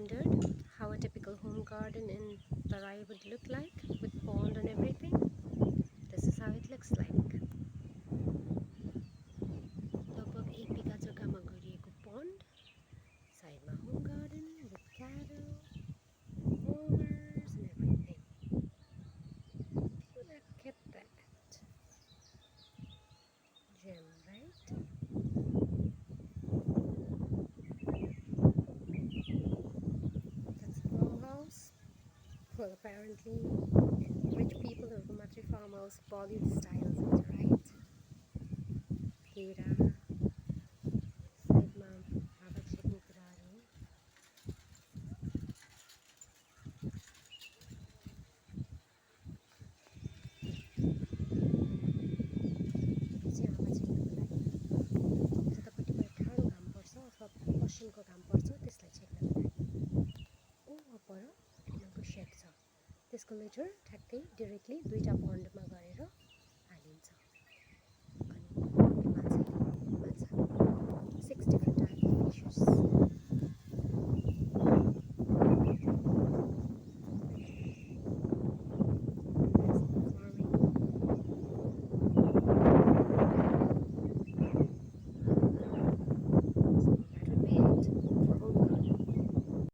wondered how a typical home garden in Tarai would look like with pond and everything? This is how it looks like. लगभग 1 बिघा जग्गामा गरिएको pond, साइडमा home garden with cattle, farmers and everything. Look at that. Gem, right? That's the farm house. Well, apparently rich people of Gumatri farmhouse Bollywood styles it, right? Kera, साइडमा हावा छेक्ने कुराहरू. हावा छेक्नको लागि जतापट्टि ठाडो घाम पर्छ अथवा पश्चिमको घाम पर्छ त्यसलाई छेक्नको लागि. पर उनीहरूको सेड छ. त्यसको लेटर ठ्याक्कै डिरेक्टली दुईटा पन्डमा